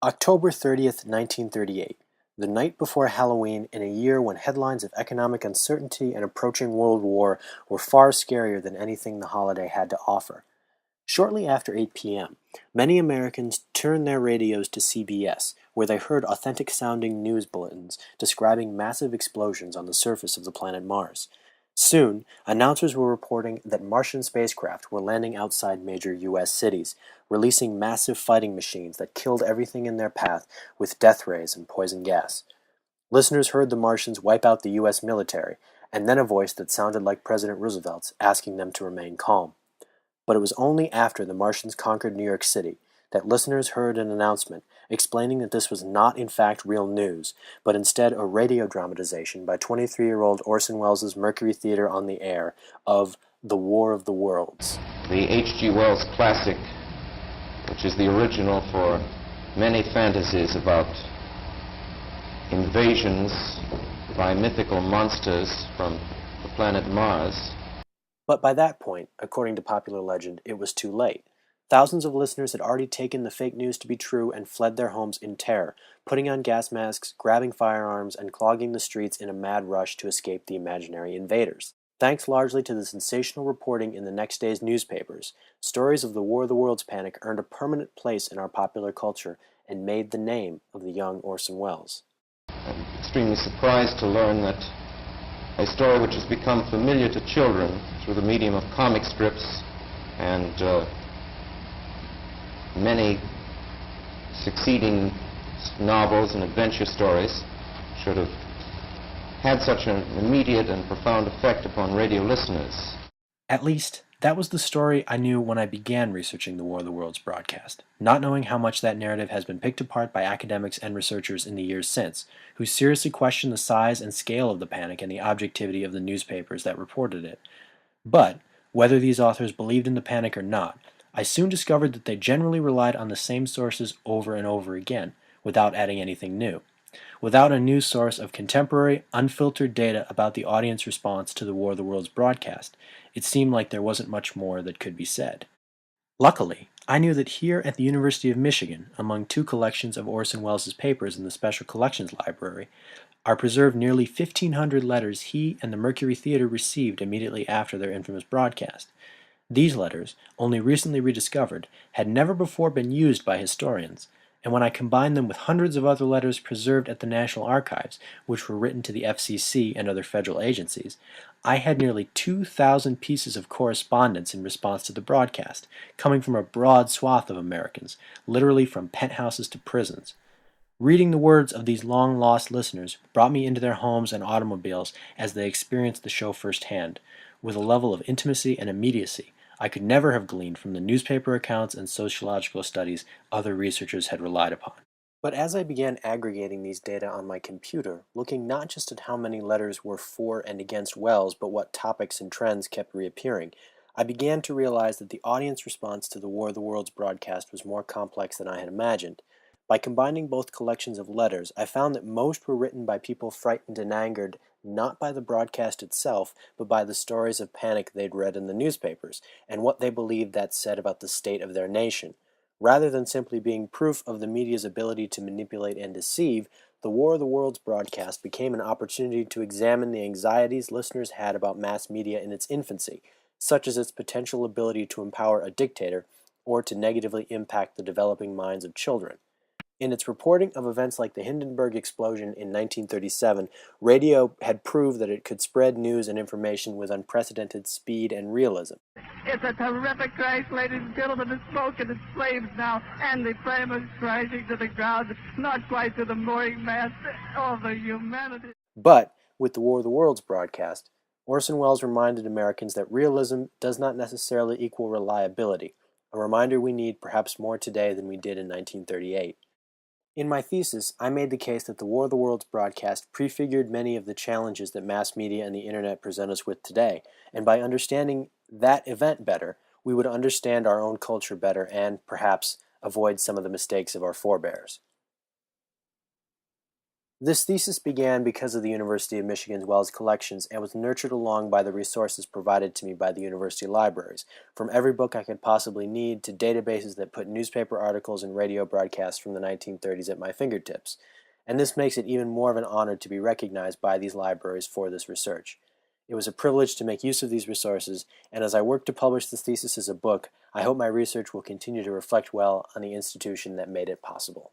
October 30th, 1938, the night before Halloween in a year when headlines of economic uncertainty and approaching World War were far scarier than anything the holiday had to offer. Shortly after 8 p.m., many Americans turned their radios to CBS, where they heard authentic-sounding news bulletins describing massive explosions on the surface of the planet Mars. Soon, announcers were reporting that Martian spacecraft were landing outside major U.S. cities, releasing massive fighting machines that killed everything in their path with death rays and poison gas. Listeners heard the Martians wipe out the U.S. military, and then a voice that sounded like President Roosevelt's asking them to remain calm. But it was only after the Martians conquered New York City that listeners heard an announcement explaining that this was not in fact real news, but instead a radio dramatization by 23-year-old Orson Welles' Mercury Theater on the Air of The War of the Worlds. The H.G. Wells classic, which is the original for many fantasies about invasions by mythical monsters from the planet Mars. But by that point, according to popular legend, it was too late. Thousands of listeners had already taken the fake news to be true and fled their homes in terror, putting on gas masks, grabbing firearms, and clogging the streets in a mad rush to escape the imaginary invaders. Thanks largely to the sensational reporting in the next day's newspapers, stories of the War of the Worlds panic earned a permanent place in our popular culture and made the name of the young Orson Welles. I'm extremely surprised to learn that a story which has become familiar to children through the medium of comic strips and many succeeding novels and adventure stories should have had such an immediate and profound effect upon radio listeners. At least, that was the story I knew when I began researching the War of the Worlds broadcast, not knowing how much that narrative has been picked apart by academics and researchers in the years since, who seriously question the size and scale of the panic and the objectivity of the newspapers that reported it. But, whether these authors believed in the panic or not, I soon discovered that they generally relied on the same sources over and over again, without adding anything new. Without a new source of contemporary, unfiltered data about the audience response to the War of the Worlds broadcast, it seemed like there wasn't much more that could be said. Luckily, I knew that here at the University of Michigan, among two collections of Orson Welles' papers in the Special Collections Library, are preserved nearly 1,500 letters he and the Mercury Theater received immediately after their infamous broadcast. These letters, only recently rediscovered, had never before been used by historians, and when I combined them with hundreds of other letters preserved at the National Archives, which were written to the FCC and other federal agencies, I had nearly 2,000 pieces of correspondence in response to the broadcast, coming from a broad swath of Americans, literally from penthouses to prisons. Reading the words of these long-lost listeners brought me into their homes and automobiles as they experienced the show firsthand, with a level of intimacy and immediacy I could never have gleaned from the newspaper accounts and sociological studies other researchers had relied upon. But as I began aggregating these data on my computer, looking not just at how many letters were for and against Wells, but what topics and trends kept reappearing, I began to realize that the audience response to the War of the Worlds broadcast was more complex than I had imagined. By combining both collections of letters, I found that most were written by people frightened and angered not by the broadcast itself, but by the stories of panic they'd read in the newspapers, and what they believed that said about the state of their nation. Rather than simply being proof of the media's ability to manipulate and deceive, the War of the Worlds broadcast became an opportunity to examine the anxieties listeners had about mass media in its infancy, such as its potential ability to empower a dictator or to negatively impact the developing minds of children. In its reporting of events like the Hindenburg explosion in 1937, radio had proved that it could spread news and information with unprecedented speed and realism. It's a terrific crash, ladies and gentlemen. The smoke and the flames now, and the flame is crashing to the ground, not quite to the mooring mast of the humanity. But, with the War of the Worlds broadcast, Orson Welles reminded Americans that realism does not necessarily equal reliability, a reminder we need perhaps more today than we did in 1938. In my thesis, I made the case that the War of the Worlds broadcast prefigured many of the challenges that mass media and the internet present us with today, and by understanding that event better, we would understand our own culture better and, perhaps, avoid some of the mistakes of our forebears. This thesis began because of the University of Michigan's Wells collections and was nurtured along by the resources provided to me by the university libraries, from every book I could possibly need to databases that put newspaper articles and radio broadcasts from the 1930s at my fingertips. And this makes it even more of an honor to be recognized by these libraries for this research. It was a privilege to make use of these resources, and as I work to publish this thesis as a book, I hope my research will continue to reflect well on the institution that made it possible.